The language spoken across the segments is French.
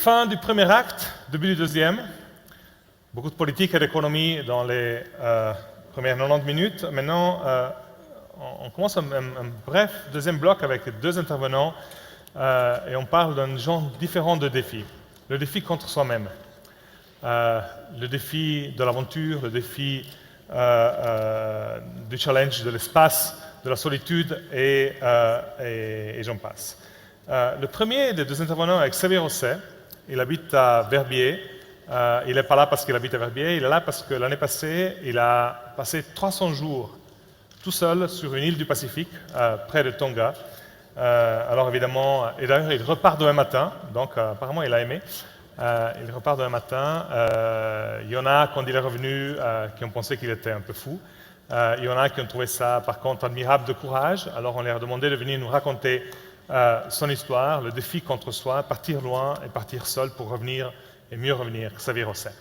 Fin du premier acte, début du deuxième. Beaucoup de politique et d'économie dans les premières 90 minutes. Maintenant, on commence un bref deuxième bloc avec deux intervenants et on parle d'un genre différent de défis. Le défi contre soi-même, le défi de l'aventure, le défi du challenge de l'espace, de la solitude et j'en passe. Le premier des deux intervenants est Xavier Rosset. Il habite à Verbier. Il n'est pas là parce qu'il habite à Verbier, il est là parce que l'année passée, il a passé 300 jours tout seul sur une île du Pacifique, près de Tonga. Alors évidemment, et d'ailleurs il repart demain matin, donc apparemment il a aimé. Il repart demain matin. Il y en a, quand il est revenu, qui ont pensé qu'il était un peu fou. Il y en a qui ont trouvé ça, par contre, admirable de courage. Alors on leur a demandé de venir nous raconter son histoire, le défi contre soi, partir loin et partir seul pour revenir et mieux revenir. Xavier Rosset.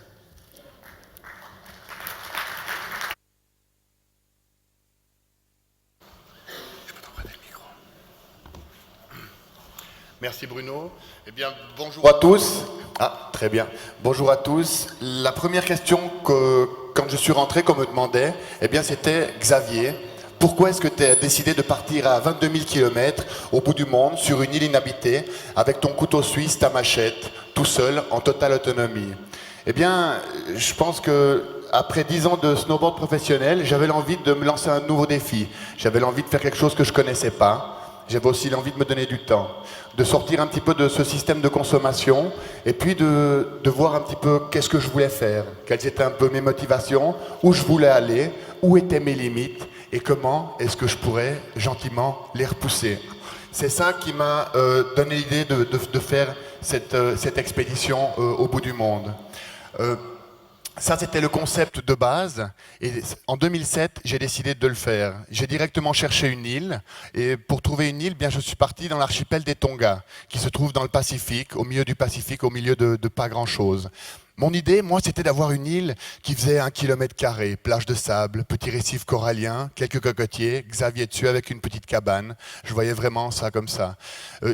Merci Bruno. Eh bien, bonjour à tous. Ah, très bien. Bonjour à tous. La première question que, quand je suis rentré, qu'on me demandait, eh bien, c'était Xavier. Pourquoi est-ce que tu as décidé de partir à 22 000 km au bout du monde, sur une île inhabitée, avec ton couteau suisse, ta machette, tout seul, en totale autonomie? Eh bien, je pense que après 10 ans de snowboard professionnel, j'avais l'envie de me lancer un nouveau défi. J'avais l'envie de faire quelque chose que je ne connaissais pas. J'avais aussi l'envie de me donner du temps, de sortir un petit peu de ce système de consommation et puis de voir un petit peu qu'est-ce que je voulais faire, quelles étaient un peu mes motivations, où je voulais aller, où étaient mes limites et comment est-ce que je pourrais gentiment les repousser. C'est ça qui m'a donné l'idée de faire cette expédition au bout du monde. Ça, c'était le concept de base. Et en 2007, j'ai décidé de le faire. J'ai directement cherché une île. Et pour trouver une île, bien, je suis parti dans l'archipel des Tonga, qui se trouve dans le Pacifique, au milieu du Pacifique, au milieu de pas grand-chose. Mon idée, moi, c'était d'avoir une île qui faisait 1 km², plage de sable, petit récif corallien, quelques cocotiers, Xavier dessus avec une petite cabane. Je voyais vraiment ça comme ça.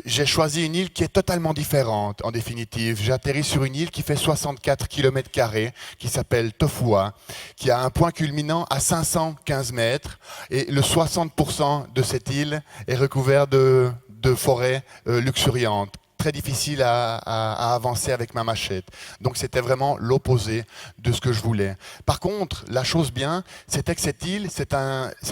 J'ai choisi une île qui est totalement différente, en définitive. J'ai atterri sur une île qui fait 64 km², qui s'appelle Tofua, qui a un point culminant à 515 mètres. Et le 60% de cette île est recouvert de forêts luxuriantes. Très difficile à avancer avec ma machette. Donc c'était vraiment l'opposé de ce que je voulais. Par contre, la chose bien, c'était que cette île,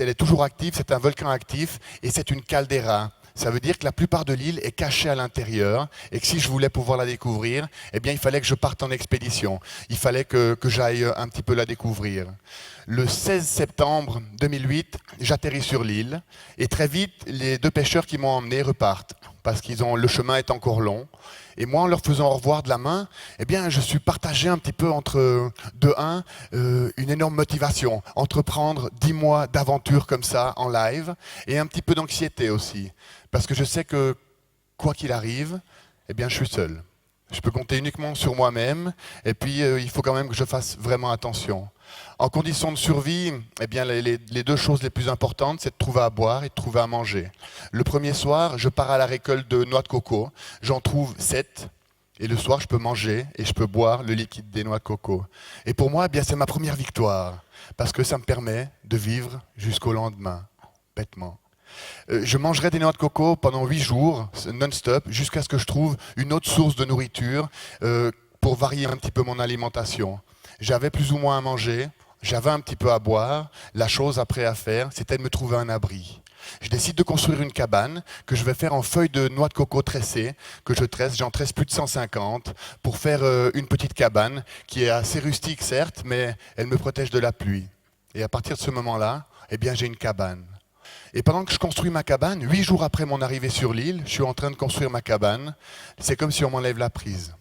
elle est toujours active, c'est un volcan actif et c'est une caldeira. Ça veut dire que la plupart de l'île est cachée à l'intérieur et que si je voulais pouvoir la découvrir, eh bien il fallait que je parte en expédition. Il fallait que j'aille un petit peu la découvrir. Le 16 septembre 2008, j'atterris sur l'île et très vite, les deux pêcheurs qui m'ont emmené repartent parce que le chemin est encore long. Et moi, en leur faisant au revoir de la main, eh bien, je suis partagé un petit peu entre, une énorme motivation, entreprendre 10 mois d'aventure comme ça, en live, et un petit peu d'anxiété aussi. Parce que je sais que, quoi qu'il arrive, eh bien, je suis seul. Je peux compter uniquement sur moi-même, et puis il faut quand même que je fasse vraiment attention. En condition de survie, eh bien, les deux choses les plus importantes, c'est de trouver à boire et de trouver à manger. Le premier soir, je pars à la récolte de noix de coco. J'en trouve 7. Et le soir, je peux manger et je peux boire le liquide des noix de coco. Et pour moi, eh bien, c'est ma première victoire. Parce que ça me permet de vivre jusqu'au lendemain, bêtement. Je mangerai des noix de coco pendant 8 jours, non-stop, jusqu'à ce que je trouve une autre source de nourriture pour varier un petit peu mon alimentation. J'avais plus ou moins à manger, j'avais un petit peu à boire. La chose après à faire, c'était de me trouver un abri. Je décide de construire une cabane que je vais faire en feuilles de noix de coco tressées, que je tresse, j'en tresse plus de 150, pour faire une petite cabane qui est assez rustique certes, mais elle me protège de la pluie. Et à partir de ce moment-là, eh bien j'ai une cabane. Et pendant que je construis ma cabane, 8 jours après mon arrivée sur l'île, je suis en train de construire ma cabane. C'est comme si on m'enlève la prise.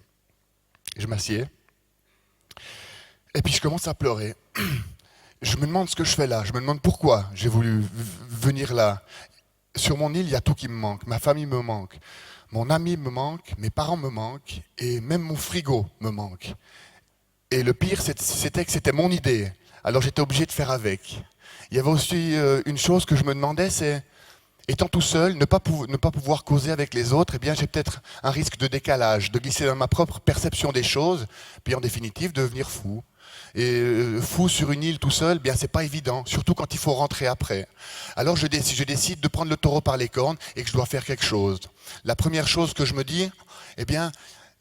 Je m'assieds. Et puis je commence à pleurer. Je me demande ce que je fais là. Je me demande pourquoi j'ai voulu venir là. Sur mon île, il y a tout qui me manque. Ma famille me manque. Mon ami me manque. Mes parents me manquent. Et même mon frigo me manque. Et le pire, c'était que c'était mon idée. Alors j'étais obligé de faire avec. Il y avait aussi une chose que je me demandais, c'est Étant tout seul, ne pas pouvoir causer avec les autres, eh bien, j'ai peut-être un risque de décalage, de glisser dans ma propre perception des choses, puis en définitive, de devenir fou. Et fou sur une île tout seul, bien, c'est pas évident, surtout quand il faut rentrer après. Alors, je décide de prendre le taureau par les cornes et que je dois faire quelque chose. La première chose que je me dis, eh bien,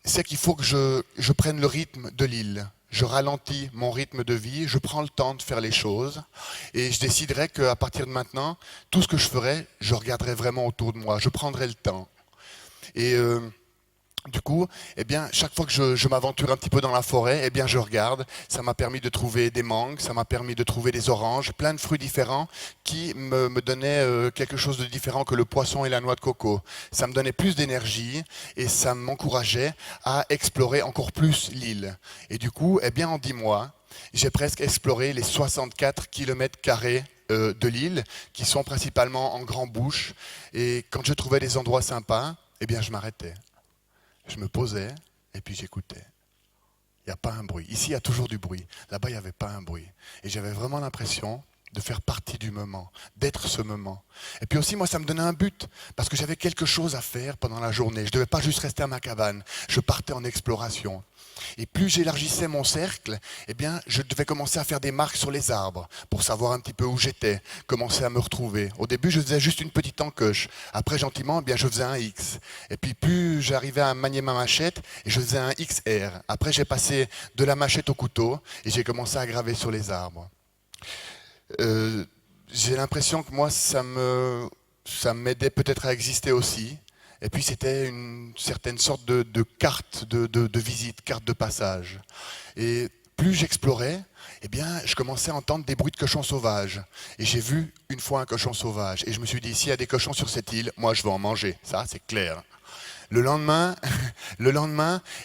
c'est qu'il faut que je prenne le rythme de l'île. Je ralentis mon rythme de vie, je prends le temps de faire les choses et je déciderai qu'à partir de maintenant, tout ce que je ferai, je regarderai vraiment autour de moi, je prendrai le temps. Et du coup, eh bien, chaque fois que je m'aventure un petit peu dans la forêt, eh bien, je regarde. Ça m'a permis de trouver des mangues, ça m'a permis de trouver des oranges, plein de fruits différents qui me donnaient quelque chose de différent que le poisson et la noix de coco. Ça me donnait plus d'énergie et ça m'encourageait à explorer encore plus l'île. Et du coup, eh bien, en 10 mois, j'ai presque exploré les 64 km² de l'île, qui sont principalement en grand bouche. Et quand je trouvais des endroits sympas, eh bien, je m'arrêtais. Je me posais et puis j'écoutais. Il n'y a pas un bruit. Ici, il y a toujours du bruit. Là-bas, il n'y avait pas un bruit. Et j'avais vraiment l'impression de faire partie du moment, d'être ce moment. Et puis aussi, moi, ça me donnait un but, parce que j'avais quelque chose à faire pendant la journée. Je ne devais pas juste rester à ma cabane. Je partais en exploration. Et plus j'élargissais mon cercle, eh bien, je devais commencer à faire des marques sur les arbres pour savoir un petit peu où j'étais, commencer à me retrouver. Au début, je faisais juste une petite encoche. Après, gentiment, eh bien, je faisais un X. Et puis, plus j'arrivais à manier ma machette, et je faisais un XR. Après, j'ai passé de la machette au couteau et j'ai commencé à graver sur les arbres. J'ai l'impression que moi, ça m'aidait peut-être à exister aussi. Et puis c'était une certaine sorte de carte de visite, carte de passage. Et plus j'explorais, eh bien, je commençais à entendre des bruits de cochons sauvages. Et j'ai vu une fois un cochon sauvage. Et je me suis dit, s'il y a des cochons sur cette île, moi je vais en manger. Ça, c'est clair. Le lendemain,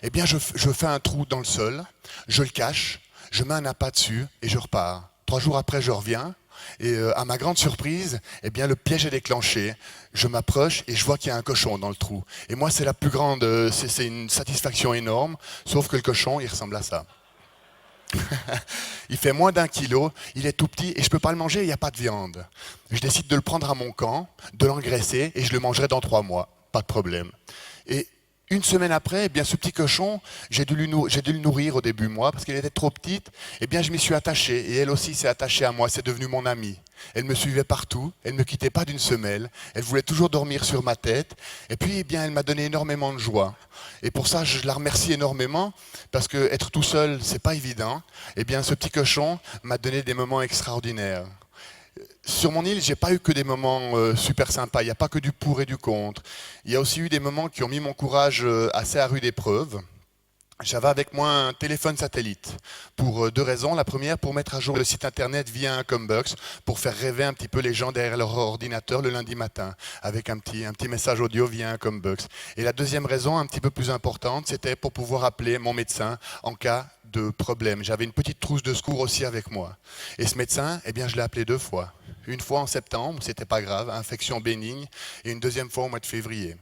eh bien, je fais un trou dans le sol, je le cache, je mets un appât dessus et je repars. 3 jours après, je reviens. Et à ma grande surprise, eh bien, le piège est déclenché. Je m'approche et je vois qu'il y a un cochon dans le trou. Et moi, c'est la plus grande, c'est une satisfaction énorme, sauf que le cochon, il ressemble à ça. Il fait moins d'1 kilo, il est tout petit et je ne peux pas le manger, il n'y a pas de viande. Je décide de le prendre à mon camp, de l'engraisser et je le mangerai dans 3 mois. Pas de problème. Et 1 semaine après, eh bien, ce petit cochon, j'ai dû le nourrir au début, moi, parce qu'elle était trop petite. Eh bien, je m'y suis attaché, et elle aussi s'est attachée à moi, c'est devenu mon amie. Elle me suivait partout, elle ne me quittait pas d'une semelle, elle voulait toujours dormir sur ma tête, et puis, eh bien, elle m'a donné énormément de joie. Et pour ça, je la remercie énormément, parce que être tout seul, c'est pas évident. Eh bien, ce petit cochon m'a donné des moments extraordinaires. Sur mon île, j'ai pas eu que des moments super sympas. Il n'y a pas que du pour et du contre. Il y a aussi eu des moments qui ont mis mon courage assez à rude épreuve. J'avais avec moi un téléphone satellite pour 2 raisons. La première, pour mettre à jour le site internet via un Combox, pour faire rêver un petit peu les gens derrière leur ordinateur le lundi matin, avec un petit message audio via un Combox. Et la deuxième raison, un petit peu plus importante, c'était pour pouvoir appeler mon médecin en cas de problème. J'avais une petite trousse de secours aussi avec moi. Et ce médecin, eh bien, je l'ai appelé 2 fois. Une fois en septembre, c'était pas grave, infection bénigne, et une deuxième fois au mois de février.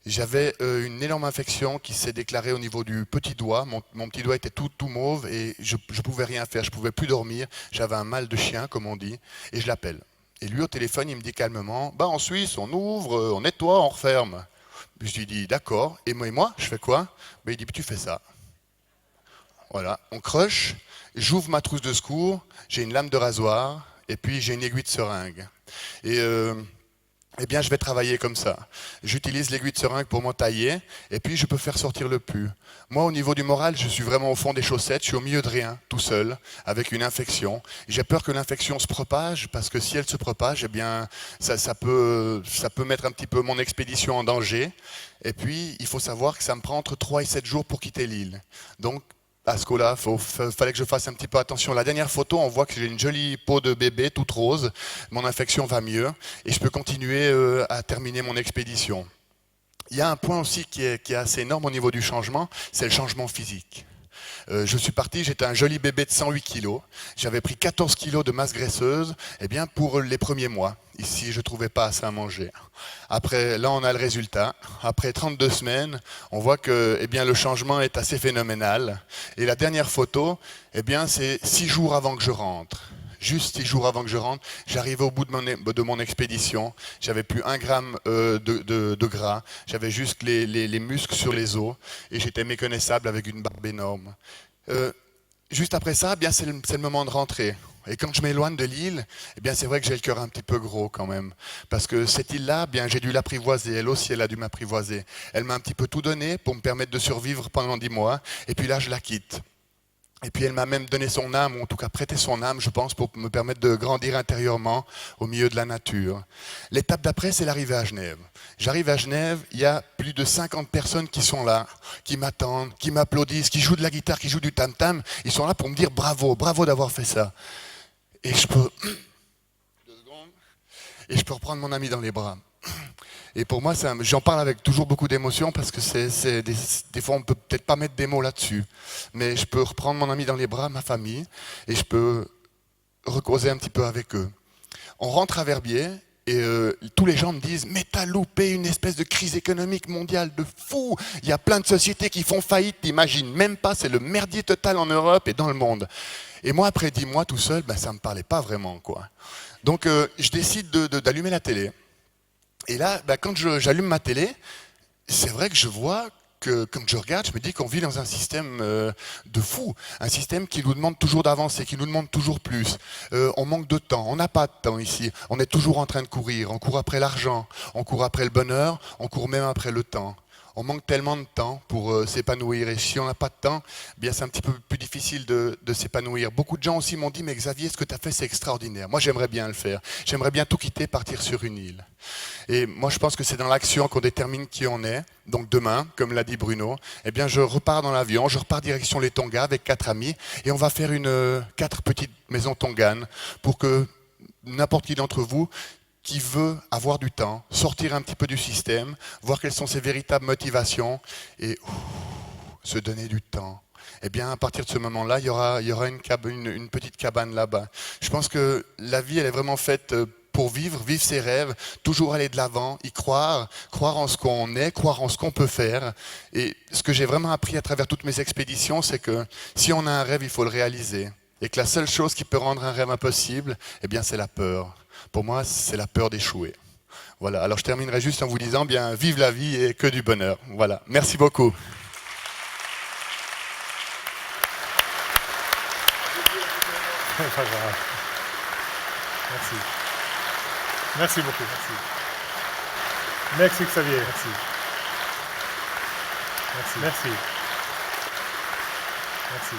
J'avais une énorme infection qui s'est déclarée au niveau du petit doigt. Mon petit doigt était tout mauve et je ne pouvais rien faire, je ne pouvais plus dormir. J'avais un mal de chien, comme on dit, et je l'appelle. Et lui, au téléphone, il me dit calmement, en Suisse, on ouvre, on nettoie, on referme. Je lui dis, d'accord. Et moi, je fais quoi? Il dit, tu fais ça. Voilà, on croche, j'ouvre ma trousse de secours, j'ai une lame de rasoir, et puis j'ai une aiguille de seringue. Et eh bien, je vais travailler comme ça. J'utilise l'aiguille de seringue pour m'entailler, et puis je peux faire sortir le pus. Moi, au niveau du moral, je suis vraiment au fond des chaussettes, je suis au milieu de rien, tout seul, avec une infection. J'ai peur que l'infection se propage, parce que si elle se propage, eh bien, ça peut mettre un petit peu mon expédition en danger. Et puis, il faut savoir que ça me prend entre 3 et 7 jours pour quitter l'île. Donc, à ce coup-là, fallait que je fasse un petit peu attention. La dernière photo, on voit que j'ai une jolie peau de bébé, toute rose. Mon infection va mieux et je peux continuer à terminer mon expédition. Il y a un point aussi qui est assez énorme au niveau du changement, c'est le changement physique. Je suis parti, j'étais un joli bébé de 108 kilos. J'avais pris 14 kilos de masse graisseuse pour les premiers mois. Ici, je ne trouvais pas assez à manger. Après, là, on a le résultat. Après 32 semaines, on voit que le changement est assez phénoménal. Et la dernière photo, c'est 6 jours avant que je rentre. juste 6 jours avant que je rentre. J'arrivais au bout de mon expédition. J'avais plus 1 gramme de gras. J'avais juste les muscles sur les os. Et j'étais méconnaissable avec une barbe énorme. Juste après ça, eh bien, c'est le moment de rentrer. Et quand je m'éloigne de l'île, eh bien, c'est vrai que j'ai le cœur un petit peu gros quand même. Parce que cette île-là, bien, j'ai dû l'apprivoiser. Elle aussi, elle a dû m'apprivoiser. Elle m'a un petit peu tout donné pour me permettre de survivre pendant 10 mois. Et puis là, je la quitte. Et puis elle m'a même donné son âme, ou en tout cas prêté son âme, je pense, pour me permettre de grandir intérieurement au milieu de la nature. L'étape d'après, c'est l'arrivée à Genève. J'arrive à Genève, il y a plus de 50 personnes qui sont là, qui m'attendent, qui m'applaudissent, qui jouent de la guitare, qui jouent du tam-tam. Ils sont là pour me dire bravo, bravo d'avoir fait ça. Et je peux... 2 secondes. Et je peux reprendre mon ami dans les bras. Et pour moi, j'en parle avec toujours beaucoup d'émotion parce que des fois, on ne peut peut-être pas mettre des mots là-dessus. Mais je peux reprendre mon ami dans les bras, ma famille, et je peux recauser un petit peu avec eux. On rentre à Verbier et tous les gens me disent « Mais t'as loupé une espèce de crise économique mondiale de fou. Il y a plein de sociétés qui font faillite, t'imagines même pas, c'est le merdier total en Europe et dans le monde. » Et moi, après 10 mois tout seul, ben, ça ne me parlait pas vraiment, quoi. Donc, je décide d'allumer la télé. Et là, ben, quand j'allume ma télé, c'est vrai que je vois que quand je regarde, je me dis qu'on vit dans un système de fou, un système qui nous demande toujours d'avancer, qui nous demande toujours plus. On manque de temps, on n'a pas de temps ici, on est toujours en train de courir, on court après l'argent, on court après le bonheur, on court même après le temps. On manque tellement de temps pour s'épanouir et si on n'a pas de temps, eh bien c'est un petit peu plus difficile de s'épanouir. Beaucoup de gens aussi m'ont dit « Mais Xavier, ce que tu as fait, c'est extraordinaire. Moi, j'aimerais bien le faire. J'aimerais bien tout quitter, partir sur une île. » Et moi, je pense que c'est dans l'action qu'on détermine qui on est. Donc demain, comme l'a dit Bruno, eh bien, je repars dans l'avion, je repars direction les Tonga avec 4 amis et on va faire 4 petites maisons tonganes pour que n'importe qui d'entre vous qui veut avoir du temps, sortir un petit peu du système, voir quelles sont ses véritables motivations et se donner du temps. Eh bien, à partir de ce moment-là, il y aura une petite cabane là-bas. Je pense que la vie, elle est vraiment faite pour vivre ses rêves, toujours aller de l'avant, y croire en ce qu'on est, croire en ce qu'on peut faire. Et ce que j'ai vraiment appris à travers toutes mes expéditions, c'est que si on a un rêve, il faut le réaliser. Et que la seule chose qui peut rendre un rêve impossible, eh bien, c'est la peur. Pour moi, c'est la peur d'échouer. Voilà. Alors, je terminerai juste en vous disant, bien, vive la vie et que du bonheur. Voilà. Merci beaucoup. Pas grave. Merci. Merci beaucoup. Merci. Merci Xavier. Merci. Merci. Merci. Merci.